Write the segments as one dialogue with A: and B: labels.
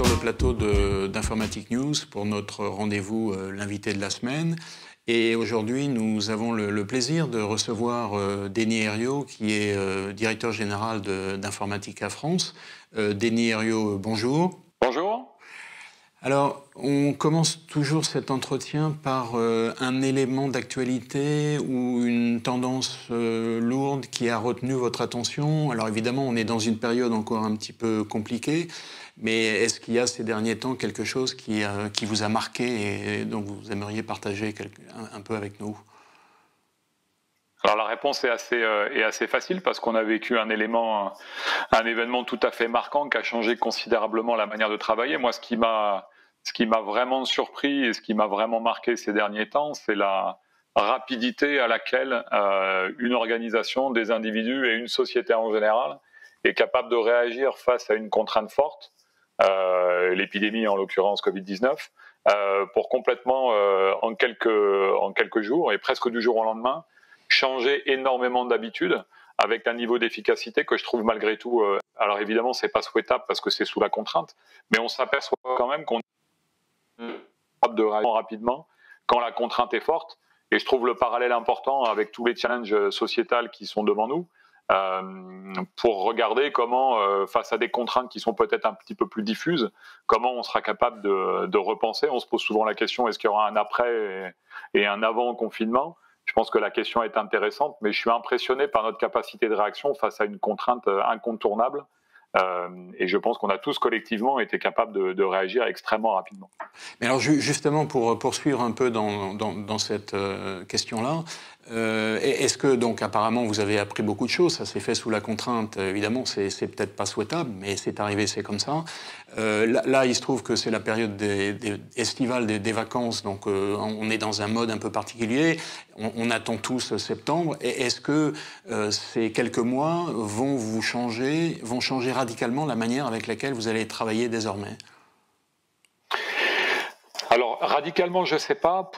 A: sur le plateau d'Informatique News pour notre rendez-vous l'invité de la semaine. Et aujourd'hui, nous avons le plaisir de recevoir Denis Herriot, qui est directeur général d'Informatica France. Denis Herriot, bonjour.
B: Bonjour.
A: Alors, on commence toujours cet entretien par un élément d'actualité ou une tendance lourde qui a retenu votre attention. Alors évidemment, on est dans une période encore un petit peu compliquée, mais est-ce qu'il y a ces derniers temps quelque chose qui vous a marqué et dont vous aimeriez partager un peu avec nous ?
B: Alors la réponse est assez facile parce qu'on a vécu un événement tout à fait marquant qui a changé considérablement la manière de travailler. Moi, ce qui m'a vraiment surpris et ce qui m'a vraiment marqué ces derniers temps, c'est la rapidité à laquelle une organisation, des individus et une société en général est capable de réagir face à une contrainte forte, l'épidémie en l'occurrence Covid-19, pour complètement en quelques jours et presque du jour au lendemain changer énormément d'habitudes avec un niveau d'efficacité que je trouve malgré tout, alors évidemment c'est pas souhaitable parce que c'est sous la contrainte, mais on s'aperçoit quand même qu'on est capable de réagir rapidement quand la contrainte est forte, et je trouve le parallèle important avec tous les challenges sociétals qui sont devant nous, pour regarder comment, face à des contraintes qui sont peut-être un petit peu plus diffuses, comment on sera capable de repenser. On se pose souvent la question, est-ce qu'il y aura un après et un avant confinement ? Je pense que la question est intéressante, mais je suis impressionné par notre capacité de réaction face à une contrainte incontournable. Et je pense qu'on a tous collectivement été capables de réagir extrêmement rapidement.
A: Mais alors justement, pour poursuivre un peu dans cette question-là, est-ce que, donc apparemment, vous avez appris beaucoup de choses, ça s'est fait sous la contrainte, évidemment, c'est peut-être pas souhaitable, mais c'est arrivé, c'est comme ça. Là, il se trouve que c'est la période estivale des vacances, donc on est dans un mode un peu particulier, on attend tous septembre. Et est-ce que ces quelques mois vont changer radicalement la manière avec laquelle vous allez travailler désormais ?
B: Alors, radicalement, je ne sais pas.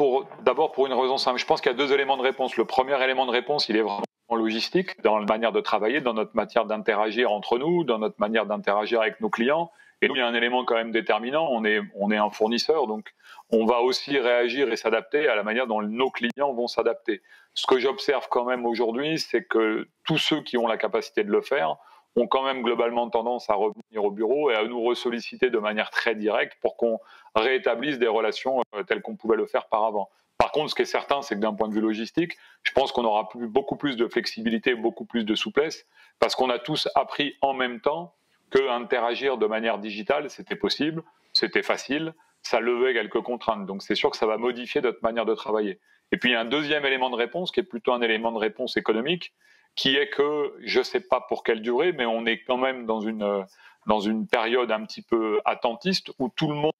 B: D'abord, pour une raison simple. Je pense qu'il y a deux éléments de réponse. Le premier élément de réponse, il est vraiment logistique, dans la manière de travailler, dans notre manière d'interagir entre nous, dans notre manière d'interagir avec nos clients. Et nous, il y a un élément quand même déterminant. On est un fournisseur, donc on va aussi réagir et s'adapter à la manière dont nos clients vont s'adapter. Ce que j'observe quand même aujourd'hui, c'est que tous ceux qui ont la capacité de le faire ont quand même globalement tendance à revenir au bureau et à nous ressolliciter de manière très directe pour qu'on rétablisse des relations telles qu'on pouvait le faire par avant. Par contre, ce qui est certain, c'est que d'un point de vue logistique, je pense qu'on aura beaucoup plus de flexibilité, beaucoup plus de souplesse, parce qu'on a tous appris en même temps que interagir de manière digitale, c'était possible, c'était facile, ça levait quelques contraintes. Donc c'est sûr que ça va modifier notre manière de travailler. Et puis il y a un deuxième élément de réponse qui est plutôt un élément de réponse économique, qui est que, je ne sais pas pour quelle durée, mais on est quand même dans une période un petit peu attentiste où tout le monde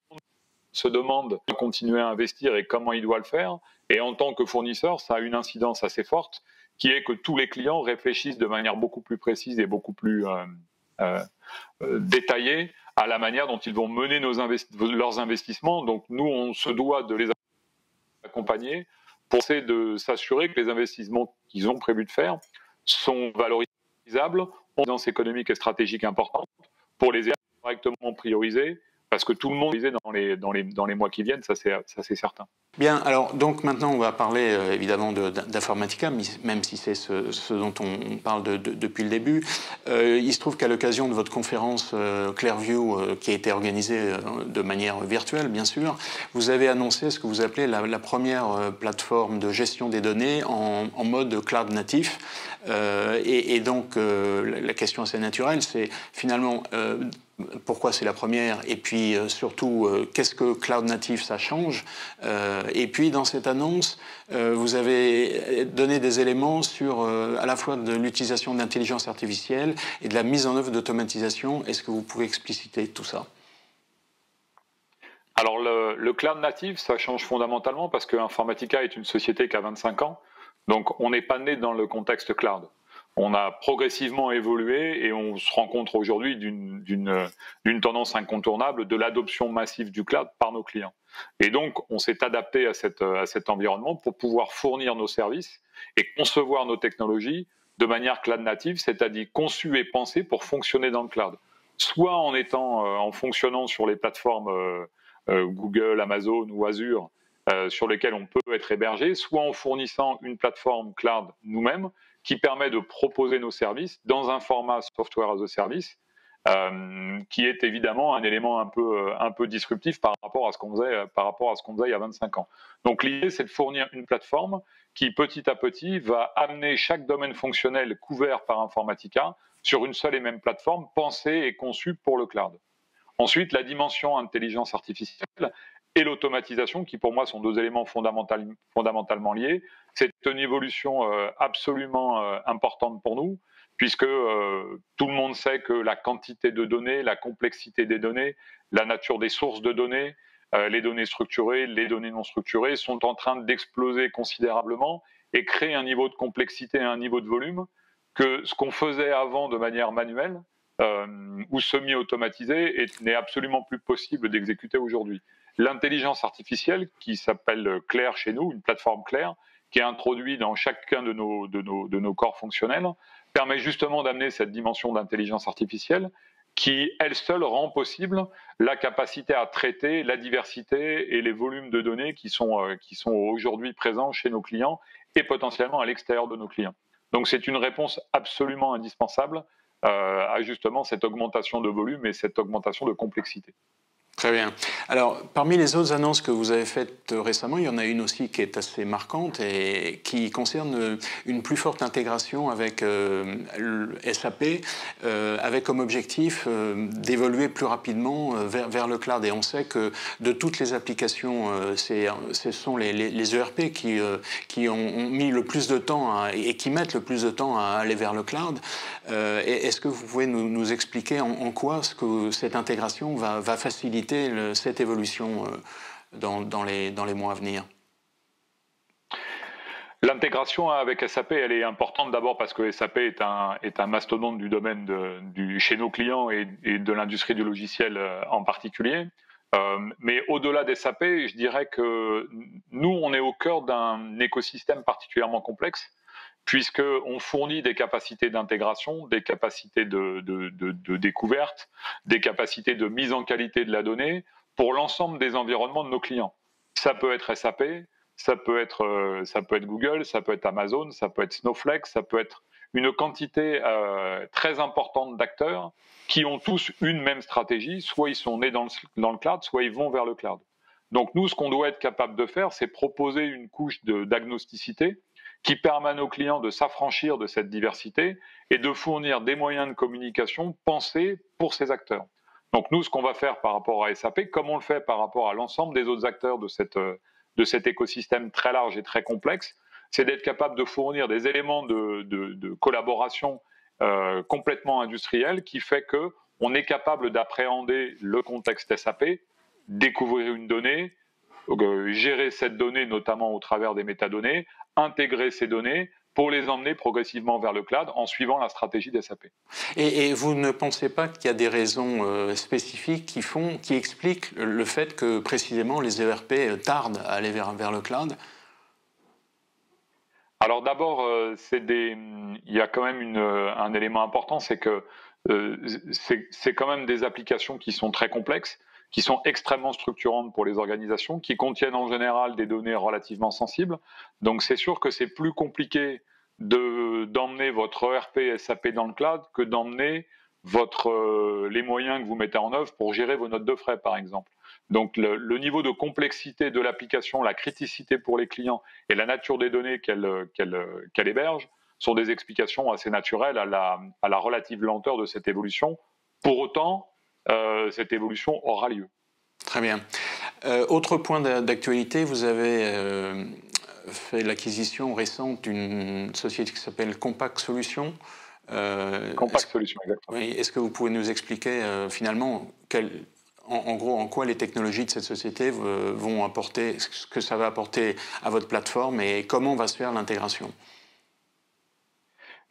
B: se demande de continuer à investir et comment il doit le faire. Et en tant que fournisseur, ça a une incidence assez forte, qui est que tous les clients réfléchissent de manière beaucoup plus précise et beaucoup plus détaillée à la manière dont ils vont mener leurs investissements. Donc nous, on se doit de les accompagner pour essayer de s'assurer que les investissements qu'ils ont prévu de faire sont valorisables, ont une incidence économique et stratégique importante pour les aider correctement prioriser, parce que tout le monde est dans les mois qui viennent, ça c'est certain.
A: Bien, alors donc maintenant on va parler évidemment d'Informatica, même si c'est ce dont on parle depuis le début. Il se trouve qu'à l'occasion de votre conférence Clearview, qui a été organisée de manière virtuelle bien sûr, vous avez annoncé ce que vous appelez la première plateforme de gestion des données en mode cloud natif. Et donc la question assez naturelle, c'est finalement pourquoi c'est la première, et puis surtout qu'est-ce que cloud native ça change, et puis dans cette annonce vous avez donné des éléments sur à la fois de l'utilisation de l'intelligence artificielle et de la mise en œuvre d'automatisation. Est-ce que vous pouvez expliciter tout ça ?
B: Alors le cloud native, ça change fondamentalement parce que Informatica est une société qui a 25 ans, donc on n'est pas né dans le contexte cloud. On a progressivement évolué et on se rend compte aujourd'hui d'une tendance incontournable de l'adoption massive du cloud par nos clients. Et donc, on s'est adapté à cet environnement pour pouvoir fournir nos services et concevoir nos technologies de manière cloud native, c'est-à-dire conçues et pensées pour fonctionner dans le cloud. soit en fonctionnant sur les plateformes Google, Amazon ou Azure, sur lesquelles on peut être hébergé, soit en fournissant une plateforme cloud nous-mêmes qui permet de proposer nos services dans un format software as a service, qui est évidemment un élément un peu disruptif par rapport à ce qu'on faisait il y a 25 ans. Donc l'idée, c'est de fournir une plateforme qui, petit à petit, va amener chaque domaine fonctionnel couvert par Informatica sur une seule et même plateforme pensée et conçue pour le cloud. Ensuite, la dimension intelligence artificielle et l'automatisation, qui pour moi sont deux éléments fondamentalement liés. C'est une évolution absolument importante pour nous, puisque tout le monde sait que la quantité de données, la complexité des données, la nature des sources de données, les données structurées, les données non structurées sont en train d'exploser considérablement et créent un niveau de complexité et un niveau de volume que ce qu'on faisait avant de manière manuelle ou semi-automatisée n'est absolument plus possible d'exécuter aujourd'hui. L'intelligence artificielle, qui s'appelle Claire chez nous, une plateforme Claire, qui est introduite dans chacun de nos corps fonctionnels, permet justement d'amener cette dimension d'intelligence artificielle qui, elle seule, rend possible la capacité à traiter la diversité et les volumes de données qui sont aujourd'hui présents chez nos clients et potentiellement à l'extérieur de nos clients. Donc c'est une réponse absolument indispensable à justement cette augmentation de volume et cette augmentation de complexité.
A: Très bien. Alors, parmi les autres annonces que vous avez faites récemment, il y en a une aussi qui est assez marquante et qui concerne une plus forte intégration avec SAP, avec comme objectif d'évoluer plus rapidement vers le cloud. Et on sait que de toutes les applications, ce sont les ERP qui ont mis le plus de temps et qui mettent le plus de temps à aller vers le cloud. Est-ce que vous pouvez nous expliquer en quoi cette intégration va faciliter cette évolution dans les mois à venir?
B: L'intégration avec SAP, elle est importante d'abord parce que SAP est un mastodonte du domaine chez nos clients et de l'industrie du logiciel en particulier. Mais au-delà des SAP, je dirais que nous, on est au cœur d'un écosystème particulièrement complexe, puisqu'on fournit des capacités d'intégration, des capacités de découverte, des capacités de mise en qualité de la donnée pour l'ensemble des environnements de nos clients. Ça peut être SAP, ça peut être Google, ça peut être Amazon, ça peut être Snowflake, ça peut être une quantité très importante d'acteurs qui ont tous une même stratégie, soit ils sont nés dans le cloud, soit ils vont vers le cloud. Donc nous, ce qu'on doit être capable de faire, c'est proposer une couche d'agnosticité qui permet à nos clients de s'affranchir de cette diversité et de fournir des moyens de communication pensés pour ces acteurs. Donc nous, ce qu'on va faire par rapport à SAP, comme on le fait par rapport à l'ensemble des autres acteurs de cet écosystème très large et très complexe, c'est d'être capable de fournir des éléments de collaboration complètement industriels qui fait qu'on est capable d'appréhender le contexte SAP, découvrir une donnée, gérer cette donnée notamment au travers des métadonnées, intégrer ces données pour les emmener progressivement vers le cloud en suivant la stratégie d'SAP.
A: Et vous ne pensez pas qu'il y a des raisons spécifiques qui expliquent le fait que précisément les ERP tardent à aller vers le cloud?
B: Alors d'abord, il y a quand même un élément important, c'est que c'est quand même des applications qui sont très complexes, qui sont extrêmement structurantes pour les organisations, qui contiennent en général des données relativement sensibles. Donc c'est sûr que c'est plus compliqué d'emmener votre ERP SAP dans le cloud que d'emmener les moyens que vous mettez en œuvre pour gérer vos notes de frais, par exemple. Donc le niveau de complexité de l'application, la criticité pour les clients et la nature des données qu'elle héberge sont des explications assez naturelles à la relative lenteur de cette évolution. Pour autant, cette évolution aura lieu.
A: Très bien. Autre point d'actualité, vous avez fait l'acquisition récente d'une société qui s'appelle Compact Solutions.
B: Compact Solutions, exactement.
A: Oui, est-ce que vous pouvez nous expliquer finalement en gros, en quoi les technologies de cette société vont apporter, ce que ça va apporter à votre plateforme et comment va se faire l'intégration?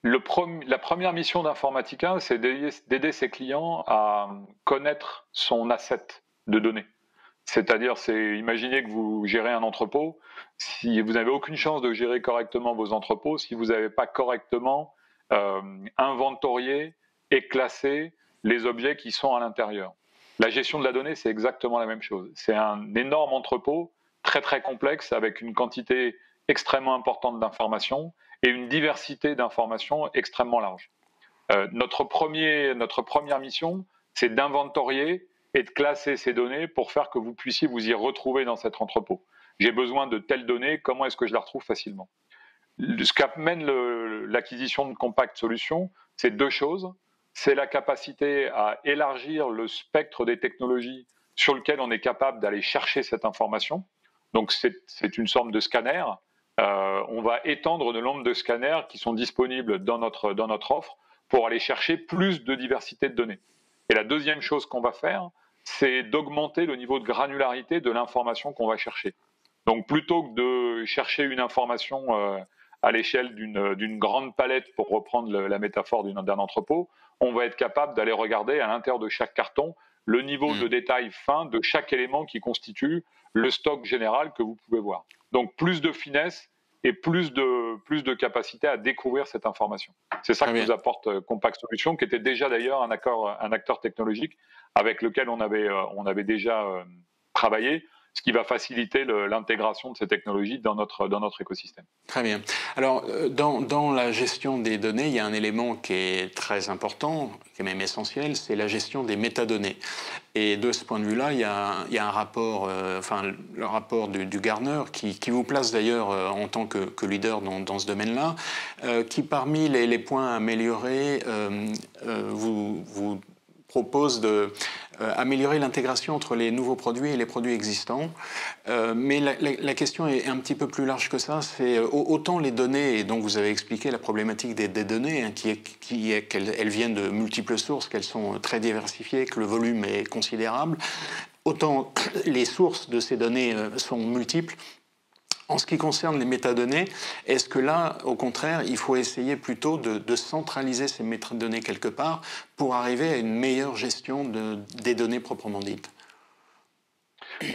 B: La première mission d'Informatica, c'est d'aider ses clients à connaître son asset de données. C'est-à-dire, imaginez que vous gérez un entrepôt, si vous n'avez aucune chance de gérer correctement vos entrepôts, si vous n'avez pas correctement inventorié et classé les objets qui sont à l'intérieur. La gestion de la donnée, c'est exactement la même chose. C'est un énorme entrepôt, très très complexe, avec une quantité extrêmement importante d'informations et une diversité d'informations extrêmement large. Notre première mission, c'est d'inventorier et de classer ces données pour faire que vous puissiez vous y retrouver dans cet entrepôt. J'ai besoin de telles données, comment est-ce que je la retrouve facilement? Ce qu'amène l'acquisition de Compact Solutions, c'est deux choses. C'est la capacité à élargir le spectre des technologies sur lequel on est capable d'aller chercher cette information. Donc c'est une sorte de scanner. On va étendre le nombre de scanners qui sont disponibles dans notre offre pour aller chercher plus de diversité de données. Et la deuxième chose qu'on va faire, c'est d'augmenter le niveau de granularité de l'information qu'on va chercher. Donc plutôt que de chercher une information à l'échelle d'une grande palette, pour reprendre la métaphore d'un entrepôt, on va être capable d'aller regarder à l'intérieur de chaque carton le niveau de détail fin de chaque élément qui constitue le stock général que vous pouvez voir. Donc plus de finesse et plus de capacité à découvrir cette information. C'est ça que nous apporte Compact Solutions, qui était déjà d'ailleurs un acteur technologique avec lequel on avait déjà travaillé, ce qui va faciliter l'intégration de ces technologies dans notre écosystème.
A: Très bien. Alors, dans la gestion des données, il y a un élément qui est très important, qui est même essentiel, c'est la gestion des métadonnées. Et de ce point de vue-là, il y a un rapport, le rapport du Gartner, qui vous place d'ailleurs en tant que leader dans ce domaine-là, qui parmi les points à améliorer, vous propose d'améliorer l'intégration entre les nouveaux produits et les produits existants. Mais la question est un petit peu plus large que ça. C'est autant les données, et donc vous avez expliqué la problématique des données, hein, qui est qu'elles viennent de multiples sources, qu'elles sont très diversifiées, que le volume est considérable. Autant les sources de ces données sont multiples. En ce qui concerne les métadonnées, est-ce que là, au contraire, il faut essayer plutôt de centraliser ces métadonnées quelque part pour arriver à une meilleure gestion des données proprement dites?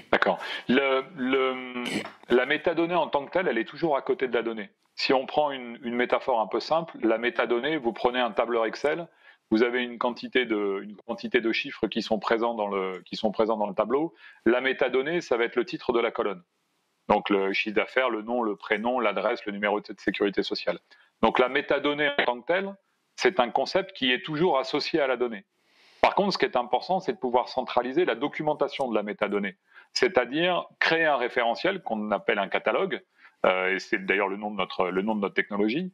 B: D'accord. La métadonnée en tant que telle, elle est toujours à côté de la donnée. Si on prend une métaphore un peu simple, la métadonnée, vous prenez un tableur Excel, vous avez une quantité de chiffres qui sont présents dans le tableau. La métadonnée, ça va être le titre de la colonne. Donc le chiffre d'affaires, le nom, le prénom, l'adresse, le numéro de sécurité sociale. Donc la métadonnée en tant que telle, c'est un concept qui est toujours associé à la donnée. Par contre, ce qui est important, c'est de pouvoir centraliser la documentation de la métadonnée, c'est-à-dire créer un référentiel qu'on appelle un catalogue, et c'est d'ailleurs le nom de notre technologie,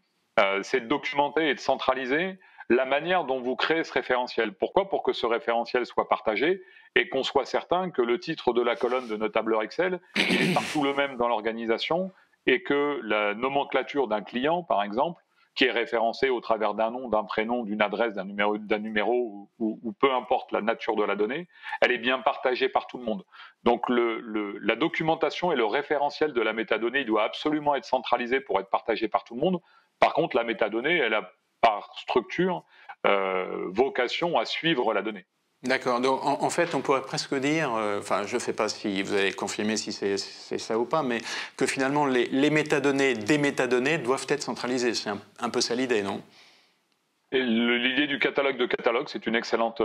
B: c'est de documenter et de centraliser la manière dont vous créez ce référentiel. Pourquoi? Pour que ce référentiel soit partagé et qu'on soit certain que le titre de la colonne de notre tableur Excel, il est partout le même dans l'organisation et que la nomenclature d'un client, par exemple, qui est référencé au travers d'un nom, d'un prénom, d'une adresse, d'un numéro ou peu importe la nature de la donnée, elle est bien partagée par tout le monde. Donc la documentation et le référentiel de la métadonnée, il doit absolument être centralisé pour être partagé par tout le monde. Par contre, la métadonnée, elle a par structure vocation à suivre la donnée.
A: D'accord. Donc, en fait, on pourrait presque dire, je ne sais pas si vous allez confirmer si c'est ça ou pas, mais que finalement, les métadonnées des métadonnées doivent être centralisées. C'est un peu ça l'idée, non?
B: L'idée du catalogue de catalogue, c'est une excellente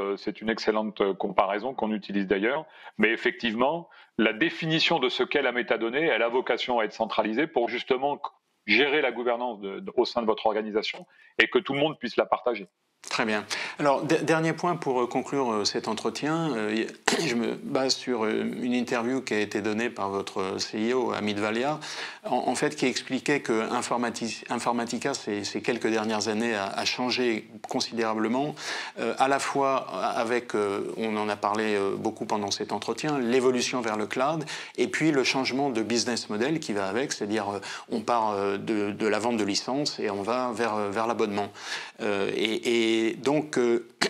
B: comparaison qu'on utilise d'ailleurs. Mais effectivement, la définition de ce qu'est la métadonnée, elle a vocation à être centralisée pour justement gérer la gouvernance au sein de votre organisation et que tout le monde puisse la partager.
A: Très bien. Alors, dernier point pour conclure cet entretien. Je me base sur une interview qui a été donnée par votre CEO, Amit Walia, en fait, qui expliquait que Informatica, ces quelques dernières années, a changé considérablement, à la fois avec, on en a parlé beaucoup pendant cet entretien, l'évolution vers le cloud, et puis le changement de business model qui va avec, c'est-à-dire on part de la vente de licences et on va vers l'abonnement. Et donc,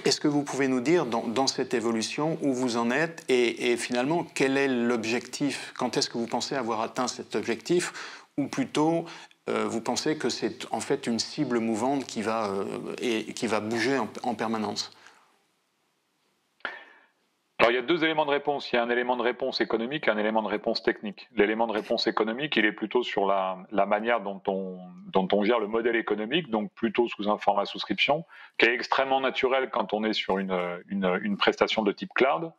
A: est-ce que vous pouvez nous dire dans cette évolution où vous en êtes et finalement quel est l'objectif? Quand est-ce que vous pensez avoir atteint cet objectif? Ou plutôt, vous pensez que c'est en fait une cible mouvante qui va bouger en permanence?
B: Alors, il y a deux éléments de réponse. Il y a un élément de réponse économique et un élément de réponse technique. L'élément de réponse économique, il est plutôt sur la manière dont on gère le modèle économique, donc plutôt sous un format souscription, qui est extrêmement naturel quand on est sur une prestation de type cloud,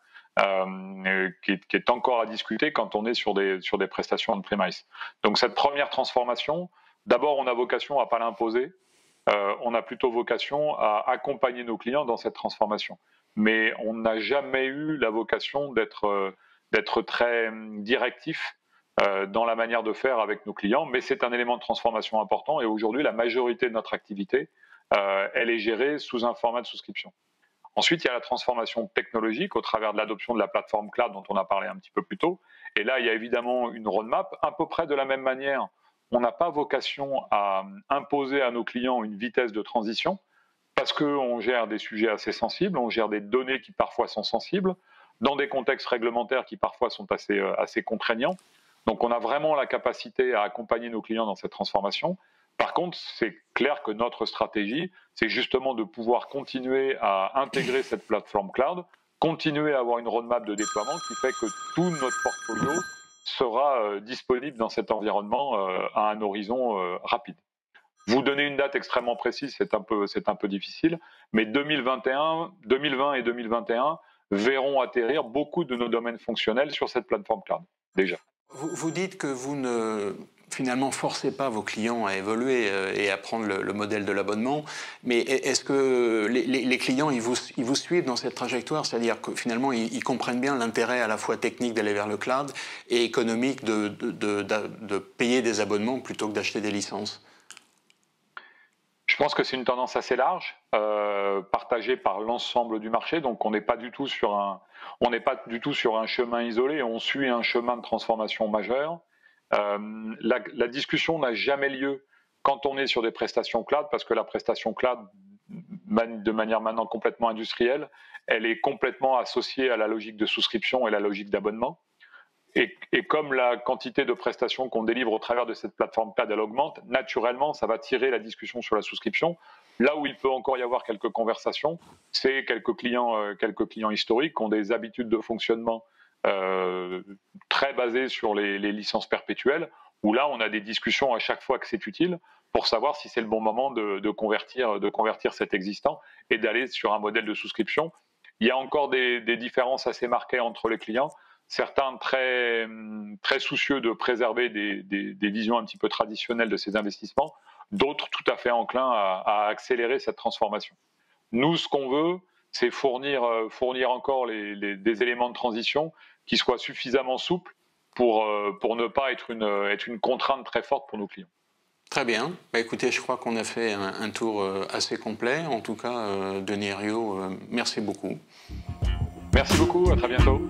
B: qui est encore à discuter quand on est sur des prestations on-premise. Donc cette première transformation, d'abord on a vocation à ne pas l'imposer, on a plutôt vocation à accompagner nos clients dans cette transformation. Mais on n'a jamais eu la vocation d'être très directif dans la manière de faire avec nos clients, mais c'est un élément de transformation important et aujourd'hui la majorité de notre activité, elle est gérée sous un format de souscription. Ensuite, il y a la transformation technologique au travers de l'adoption de la plateforme cloud dont on a parlé un petit peu plus tôt. Et là, il y a évidemment une roadmap. À peu près de la même manière, on n'a pas vocation à imposer à nos clients une vitesse de transition parce qu'on gère des sujets assez sensibles, on gère des données qui parfois sont sensibles, dans des contextes réglementaires qui parfois sont assez contraignants. Donc on a vraiment la capacité à accompagner nos clients dans cette transformation. Par contre, c'est clair que notre stratégie, c'est justement de pouvoir continuer à intégrer cette plateforme cloud, continuer à avoir une roadmap de déploiement qui fait que tout notre portfolio sera disponible dans cet environnement à un horizon rapide. Vous donner une date extrêmement précise, c'est un peu difficile, mais 2020 et 2021 verront atterrir beaucoup de nos domaines fonctionnels sur cette plateforme cloud, déjà.
A: Vous dites que vous ne finalement forcez pas vos clients à évoluer et à prendre le modèle de l'abonnement, mais est-ce que les clients ils vous suivent dans cette trajectoire, c'est-à-dire que finalement ils comprennent bien l'intérêt à la fois technique d'aller vers le cloud et économique de payer des abonnements plutôt que d'acheter des licences?
B: Je pense que c'est une tendance assez large, partagée par l'ensemble du marché. Donc, on n'est pas du tout sur un chemin isolé. On suit un chemin de transformation majeur. La discussion n'a jamais lieu quand on est sur des prestations cloud, parce que la prestation cloud, de manière maintenant complètement industrielle, elle est complètement associée à la logique de souscription et la logique d'abonnement. Et comme la quantité de prestations qu'on délivre au travers de cette plateforme cloud, elle augmente, naturellement, ça va tirer la discussion sur la souscription. Là où il peut encore y avoir quelques conversations, c'est quelques clients historiques qui ont des habitudes de fonctionnement très basées sur les licences perpétuelles, où là, on a des discussions à chaque fois que c'est utile pour savoir si c'est le bon moment de convertir cet existant et d'aller sur un modèle de souscription. Il y a encore des différences assez marquées entre les clients. Certains très soucieux de préserver des visions un petit peu traditionnelles de ces investissements, d'autres tout à fait enclins à accélérer cette transformation. Nous, ce qu'on veut, c'est fournir encore des éléments de transition qui soient suffisamment souples pour ne pas être une contrainte très forte pour nos clients.
A: Très bien. Bah, écoutez, je crois qu'on a fait un tour assez complet. En tout cas, Denis Herriot, merci beaucoup.
B: Merci beaucoup, à très bientôt.